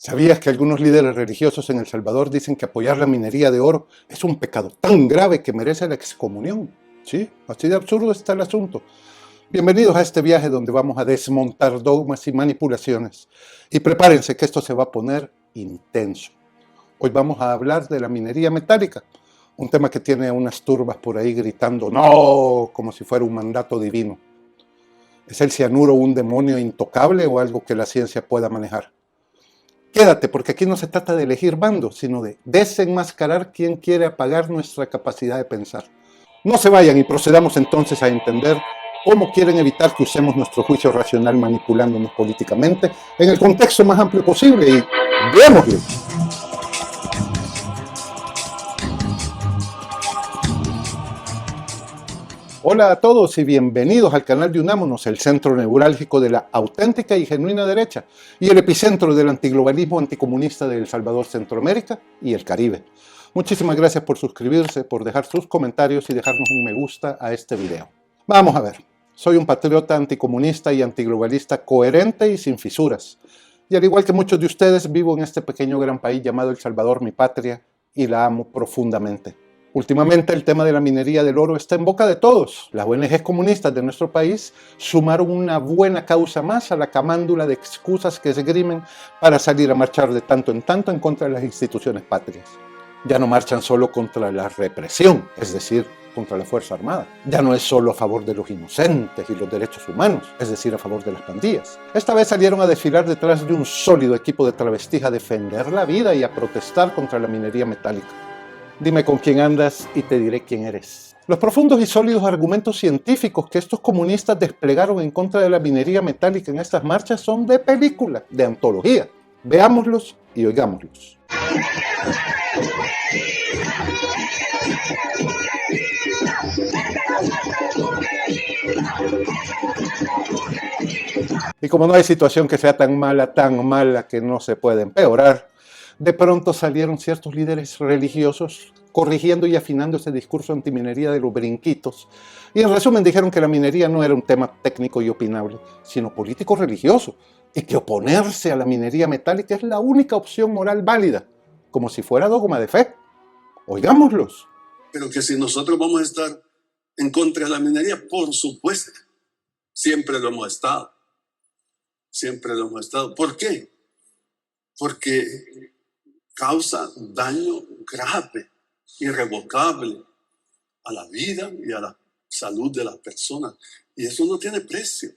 ¿Sabías que algunos líderes religiosos en El Salvador dicen que apoyar la minería de oro es un pecado tan grave que merece la excomunión? Sí, así de absurdo está el asunto. Bienvenidos a este viaje donde vamos a desmontar dogmas y manipulaciones. Y prepárense que esto se va a poner intenso. Hoy vamos a hablar de la minería metálica, un tema que tiene unas turbas por ahí gritando ¡no!, como si fuera un mandato divino. ¿Es el cianuro un demonio intocable o algo que la ciencia pueda manejar? Quédate, porque aquí no se trata de elegir bandos, sino de desenmascarar quién quiere apagar nuestra capacidad de pensar. No se vayan y procedamos entonces a entender cómo quieren evitar que usemos nuestro juicio racional manipulándonos políticamente en el contexto más amplio posible y veámoslo. Hola a todos y bienvenidos al canal de Unámonos, el centro neurálgico de la auténtica y genuina derecha y el epicentro del antiglobalismo anticomunista de El Salvador, Centroamérica y el Caribe. Muchísimas gracias por suscribirse, por dejar sus comentarios y dejarnos un me gusta a este video. Vamos a ver, soy un patriota anticomunista y antiglobalista coherente y sin fisuras. Y al igual que muchos de ustedes, vivo en este pequeño gran país llamado El Salvador, mi patria, y la amo profundamente. Últimamente el tema de la minería del oro está en boca de todos. Las ONGs comunistas de nuestro país sumaron una buena causa más a la camándula de excusas que esgrimen para salir a marchar de tanto en tanto en contra de las instituciones patrias. Ya no marchan solo contra la represión, es decir, contra la Fuerza Armada. Ya no es solo a favor de los inocentes y los derechos humanos, es decir, a favor de las pandillas. Esta vez salieron a desfilar detrás de un sólido equipo de travestis a defender la vida y a protestar contra la minería metálica. Dime con quién andas y te diré quién eres. Los profundos y sólidos argumentos científicos que estos comunistas desplegaron en contra de la minería metálica en estas marchas son de película, de antología. Veámoslos y oigámoslos. Y como no hay situación que sea tan mala que no se pueda empeorar, de pronto salieron ciertos líderes religiosos corrigiendo y afinando ese discurso antiminería de los brinquitos. Y en resumen dijeron que la minería no era un tema técnico y opinable, sino político-religioso, y que oponerse a la minería metálica es la única opción moral válida, como si fuera dogma de fe. Oigámoslos. Pero que si nosotros vamos a estar en contra de la minería, por supuesto, siempre lo hemos estado. Siempre lo hemos estado. ¿Por qué? Porque causa daño grave, irrevocable a la vida y a la salud de las personas. Y eso no tiene precio.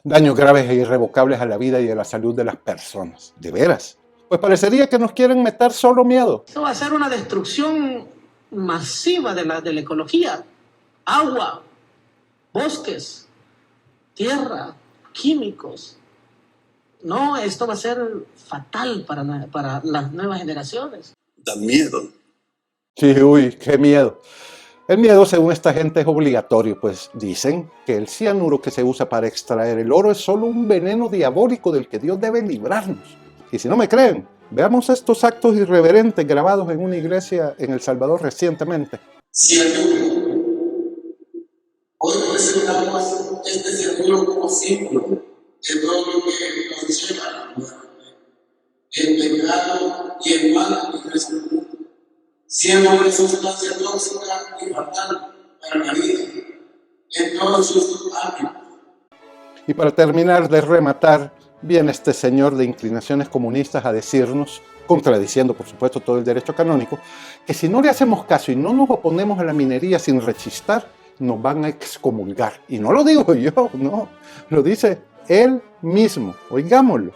Daños graves e irrevocables a la vida y a la salud de las personas. ¿De veras? Pues parecería que nos quieren meter solo miedo. Esto va a ser una destrucción masiva de la ecología. Agua, bosques, tierra, químicos. No, esto va a ser fatal para las nuevas generaciones. Da miedo. Sí, uy, qué miedo. El miedo, según esta gente, es obligatorio, pues dicen que el cianuro que se usa para extraer el oro es solo un veneno diabólico del que Dios debe librarnos. Y si no me creen, veamos estos actos irreverentes grabados en una iglesia en El Salvador recientemente. Cianuro. Hoy presentamos este cianuro como símbolo de todo lo que nos lleva el pecado y el mal en nuestro mundo, siendo una sustancia tóxica y fatal para la vida en todos sus ámbitos. Y para terminar de rematar, viene este señor de inclinaciones comunistas a decirnos, contradiciendo por supuesto todo el derecho canónico, que si no le hacemos caso y no nos oponemos a la minería sin rechistar, nos van a excomulgar. Y no lo digo yo, no, lo dice él mismo. Oigámoslo.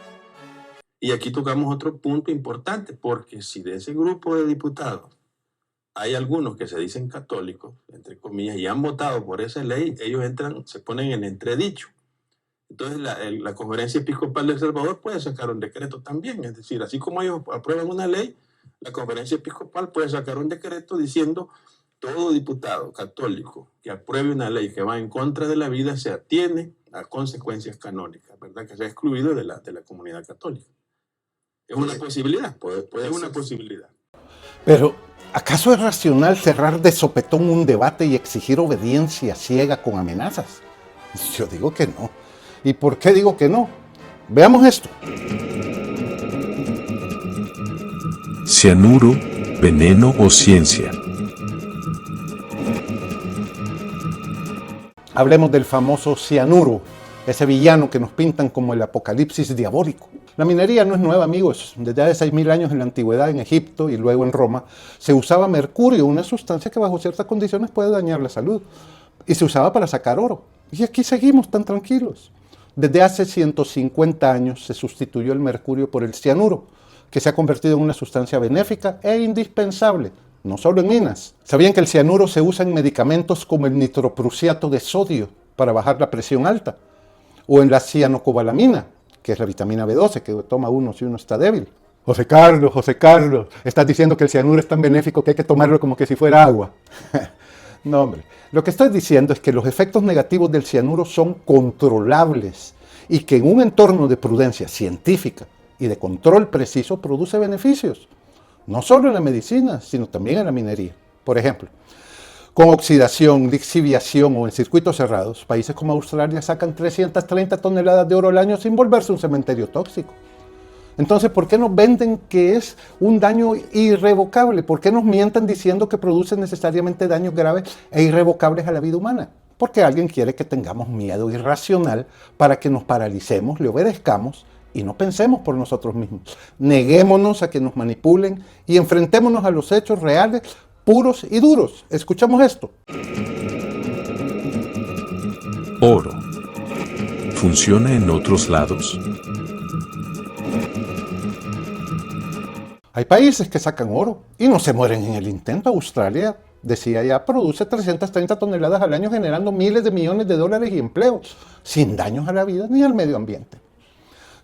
Y aquí tocamos otro punto importante, porque si de ese grupo de diputados hay algunos que se dicen católicos, entre comillas, y han votado por esa ley, ellos se ponen en entredicho. Entonces la Conferencia Episcopal de El Salvador puede sacar un decreto también. Es decir, así como ellos aprueban una ley, la Conferencia Episcopal puede sacar un decreto diciendo: todo diputado católico que apruebe una ley que va en contra de la vida se atiene a consecuencias canónicas, ¿verdad? Que sea excluido de la comunidad católica. Es una posibilidad, puede ser una posibilidad. Pero, ¿acaso es racional cerrar de sopetón un debate y exigir obediencia ciega con amenazas? Yo digo que no. ¿Y por qué digo que no? Veamos esto. Cianuro, veneno o ciencia. Hablemos del famoso cianuro, ese villano que nos pintan como el apocalipsis diabólico. La minería no es nueva, amigos. Desde hace 6.000 años en la antigüedad en Egipto y luego en Roma se usaba mercurio, una sustancia que bajo ciertas condiciones puede dañar la salud. Y se usaba para sacar oro. Y aquí seguimos tan tranquilos. Desde hace 150 años se sustituyó el mercurio por el cianuro, que se ha convertido en una sustancia benéfica e indispensable, no solo en minas. ¿Sabían que el cianuro se usa en medicamentos como el nitroprusiato de sodio para bajar la presión alta? O en la cianocobalamina, que es la vitamina B12 que toma uno si uno está débil. José Carlos, estás diciendo que el cianuro es tan benéfico que hay que tomarlo como que si fuera agua. No, hombre. Lo que estoy diciendo es que los efectos negativos del cianuro son controlables y que en un entorno de prudencia científica y de control preciso produce beneficios. No solo en la medicina, sino también en la minería. Por ejemplo, con oxidación, lixiviación o en circuitos cerrados, países como Australia sacan 330 toneladas de oro al año sin volverse un cementerio tóxico. Entonces, ¿por qué nos venden que es un daño irrevocable? ¿Por qué nos mientan diciendo que produce necesariamente daños graves e irrevocables a la vida humana? Porque alguien quiere que tengamos miedo irracional para que nos paralicemos, le obedezcamos y no pensemos por nosotros mismos. Neguémonos a que nos manipulen y enfrentémonos a los hechos reales, puros y duros. Escuchamos esto. Oro. ¿Funciona en otros lados? Hay países que sacan oro y no se mueren en el intento. Australia, decía ya, produce 330 toneladas al año generando miles de millones de dólares y empleos, sin daños a la vida ni al medio ambiente.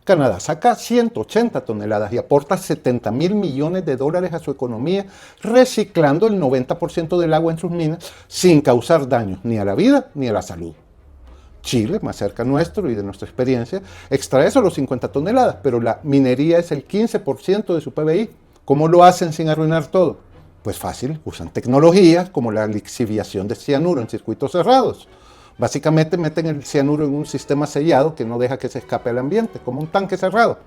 Canadá saca 180 toneladas y aporta 70.000 millones de dólares a su economía, reciclando el 90% del agua en sus minas sin causar daños ni a la vida ni a la salud. Chile, más cerca nuestro y de nuestra experiencia, extrae solo 50 toneladas, pero la minería es el 15% de su PBI. ¿Cómo lo hacen sin arruinar todo? Pues fácil, usan tecnologías como la lixiviación de cianuro en circuitos cerrados. Básicamente meten el cianuro en un sistema sellado que no deja que se escape al ambiente, como un tanque cerrado,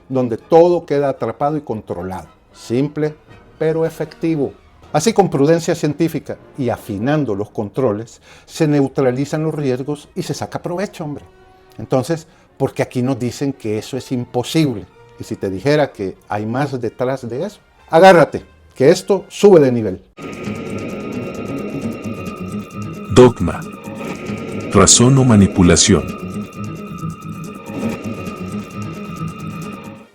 donde todo queda atrapado y controlado. Simple, pero efectivo. Así, con prudencia científica y afinando los controles, se neutralizan los riesgos y se saca provecho, hombre. Entonces, ¿por qué aquí nos dicen que eso es imposible? Y si te dijera que hay más detrás de eso, agárrate, que esto sube de nivel. Dogma. Razón o manipulación.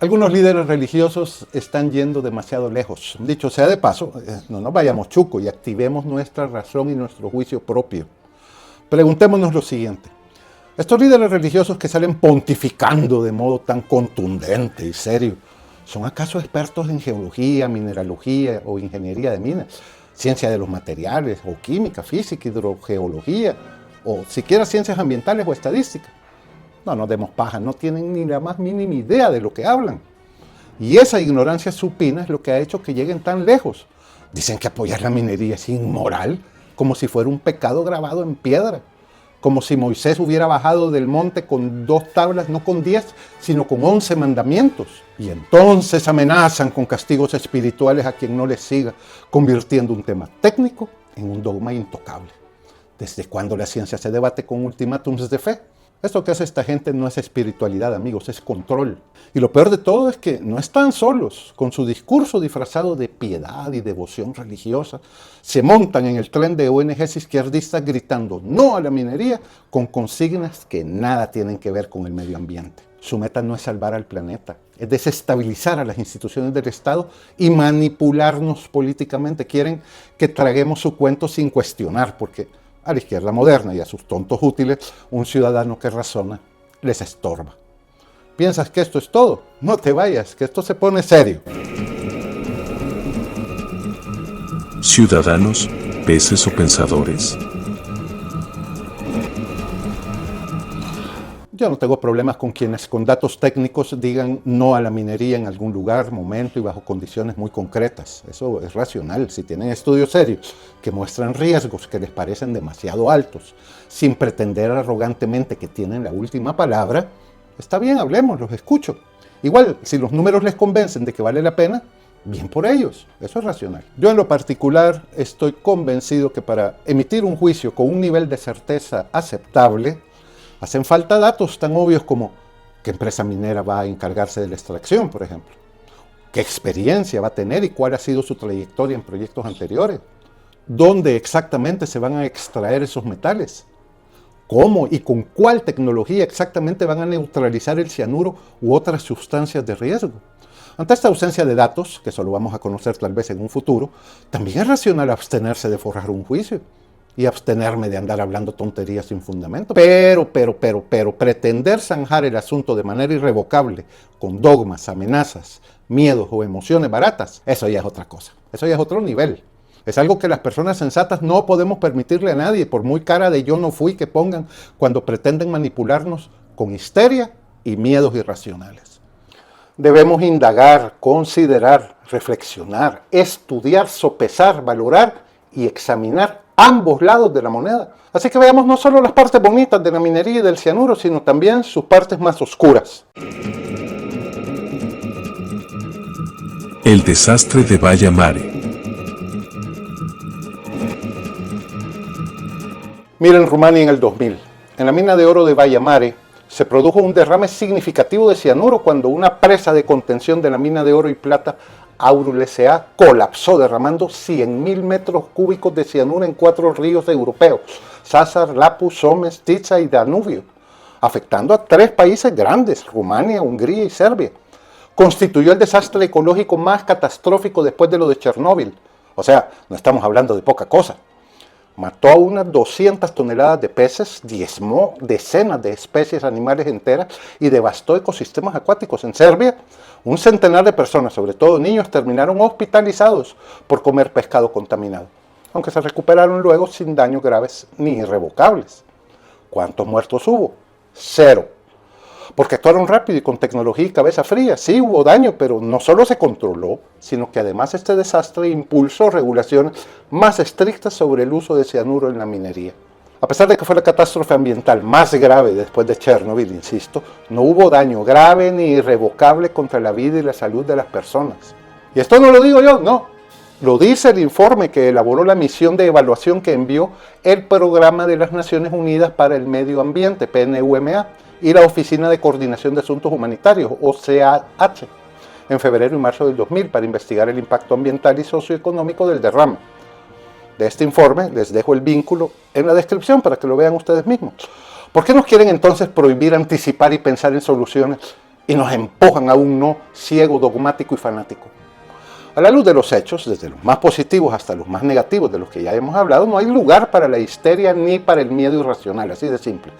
Algunos líderes religiosos están yendo demasiado lejos. Dicho sea de paso, no nos vayamos chuco y activemos nuestra razón y nuestro juicio propio. Preguntémonos lo siguiente. Estos líderes religiosos que salen pontificando de modo tan contundente y serio, ¿son acaso expertos en geología, mineralogía o ingeniería de minas? Ciencia de los materiales, o química, física, hidrogeología, o siquiera ciencias ambientales o estadística. No nos demos paja, no tienen ni la más mínima idea de lo que hablan. Y esa ignorancia supina es lo que ha hecho que lleguen tan lejos. Dicen que apoyar la minería es inmoral, como si fuera un pecado grabado en piedra. Como si Moisés hubiera bajado del monte con 2 tablas, no con 10, sino con 11 mandamientos. Y entonces amenazan con castigos espirituales a quien no les siga, convirtiendo un tema técnico en un dogma intocable. ¿Desde cuándo la ciencia se debate con ultimátums de fe? Esto que hace esta gente no es espiritualidad, amigos, es control. Y lo peor de todo es que no están solos. Con su discurso disfrazado de piedad y devoción religiosa, se montan en el tren de ONGs izquierdistas gritando no a la minería con consignas que nada tienen que ver con el medio ambiente. Su meta no es salvar al planeta, es desestabilizar a las instituciones del Estado y manipularnos políticamente. Quieren que traguemos su cuento sin cuestionar, porque a la izquierda moderna y a sus tontos útiles, un ciudadano que razona les estorba. ¿Piensas que esto es todo? No te vayas, que esto se pone serio. Ciudadanos, peces o pensadores. Yo no tengo problemas con quienes con datos técnicos digan no a la minería en algún lugar, momento y bajo condiciones muy concretas. Eso es racional. Si tienen estudios serios que muestran riesgos que les parecen demasiado altos, sin pretender arrogantemente que tienen la última palabra, está bien, hablemos, los escucho. Igual, si los números les convencen de que vale la pena, bien por ellos, eso es racional. Yo en lo particular estoy convencido que para emitir un juicio con un nivel de certeza aceptable, hacen falta datos tan obvios como qué empresa minera va a encargarse de la extracción, por ejemplo, qué experiencia va a tener y cuál ha sido su trayectoria en proyectos anteriores, dónde exactamente se van a extraer esos metales, cómo y con cuál tecnología exactamente van a neutralizar el cianuro u otras sustancias de riesgo. Ante esta ausencia de datos, que solo vamos a conocer tal vez en un futuro, también es racional abstenerse de forjar un juicio y abstenerme de andar hablando tonterías sin fundamento. Pero, pretender zanjar el asunto de manera irrevocable con dogmas, amenazas, miedos o emociones baratas, eso ya es otra cosa. Eso ya es otro nivel. Es algo que las personas sensatas no podemos permitirle a nadie, por muy cara de yo no fui que pongan cuando pretenden manipularnos con histeria y miedos irracionales. Debemos indagar, considerar, reflexionar, estudiar, sopesar, valorar y examinar ambos lados de la moneda. Así que veamos no solo las partes bonitas de la minería y del cianuro, sino también sus partes más oscuras. El desastre de Baia Mare. Miren Rumania en el 2000. En la mina de oro de Baia Mare se produjo un derrame significativo de cianuro cuando una presa de contención de la mina de oro y plata Aurul S.A. colapsó derramando 100.000 metros cúbicos de cianuro en 4 ríos europeos, Sásar, Lapus, Somes, Tisza y Danubio, afectando a 3 países grandes, Rumania, Hungría y Serbia. Constituyó el desastre ecológico más catastrófico después de lo de Chernóbil. O sea, no estamos hablando de poca cosa. Mató a unas 200 toneladas de peces, diezmó decenas de especies animales enteras y devastó ecosistemas acuáticos. En Serbia, un centenar de personas, sobre todo niños, terminaron hospitalizados por comer pescado contaminado, aunque se recuperaron luego sin daños graves ni irrevocables. ¿Cuántos muertos hubo? 0. Porque actuaron rápido y con tecnología y cabeza fría. Sí, hubo daño, pero no solo se controló, sino que además este desastre impulsó regulaciones más estrictas sobre el uso de cianuro en la minería. A pesar de que fue la catástrofe ambiental más grave después de Chernobyl, insisto, no hubo daño grave ni irrevocable contra la vida y la salud de las personas. Y esto no lo digo yo, no. Lo dice el informe que elaboró la misión de evaluación que envió el Programa de las Naciones Unidas para el Medio Ambiente, PNUMA, y la Oficina de Coordinación de Asuntos Humanitarios, OCAH, en febrero y marzo del 2000 para investigar el impacto ambiental y socioeconómico del derrame. De este informe les dejo el vínculo en la descripción para que lo vean ustedes mismos. ¿Por qué nos quieren entonces prohibir anticipar y pensar en soluciones y nos empujan a un no ciego, dogmático y fanático? A la luz de los hechos, desde los más positivos hasta los más negativos de los que ya hemos hablado, no hay lugar para la histeria ni para el miedo irracional, así de simple.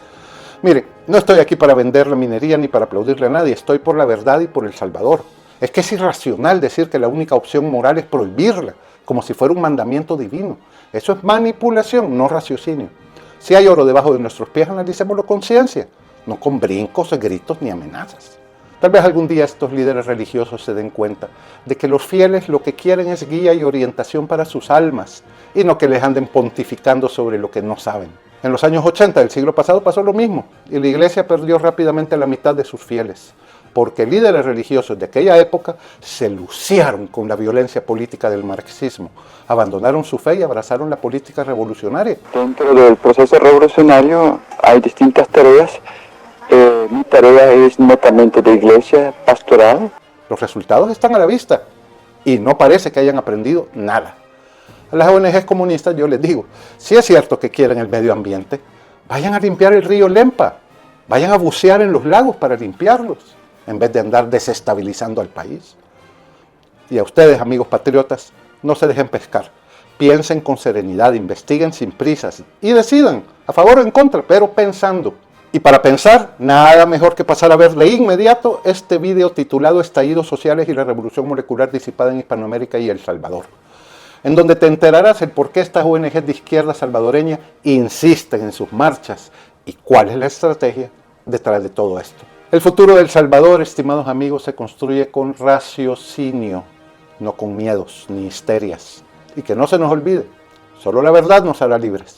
Mire, no estoy aquí para vender la minería ni para aplaudirle a nadie, estoy por la verdad y por El Salvador. Es que es irracional decir que la única opción moral es prohibirla, como si fuera un mandamiento divino. Eso es manipulación, no raciocinio. Si hay oro debajo de nuestros pies, analicémoslo con ciencia, no con brincos, gritos ni amenazas. Tal vez algún día estos líderes religiosos se den cuenta de que los fieles lo que quieren es guía y orientación para sus almas, y no que les anden pontificando sobre lo que no saben. En los años 80 del siglo pasado pasó lo mismo, y la iglesia perdió rápidamente la mitad de sus fieles, porque líderes religiosos de aquella época se luciaron con la violencia política del marxismo, abandonaron su fe y abrazaron la política revolucionaria. Dentro del proceso revolucionario hay distintas tareas. Mi tarea es netamente de iglesia, pastoral. Los resultados están a la vista, y no parece que hayan aprendido nada. A las ONGs comunistas yo les digo, si es cierto que quieren el medio ambiente, vayan a limpiar el río Lempa, vayan a bucear en los lagos para limpiarlos, en vez de andar desestabilizando al país. Y a ustedes, amigos patriotas, no se dejen pescar. Piensen con serenidad, investiguen sin prisas y decidan, a favor o en contra, pero pensando. Y para pensar, nada mejor que pasar a ver de inmediato este video titulado Estallidos Sociales y la Revolución Molecular Disipada en Hispanoamérica y El Salvador, en donde te enterarás el por qué estas ONGs de izquierda salvadoreña insisten en sus marchas y cuál es la estrategia detrás de todo esto. El futuro de El Salvador, estimados amigos, se construye con raciocinio, no con miedos ni histerias. Y que no se nos olvide, solo la verdad nos hará libres.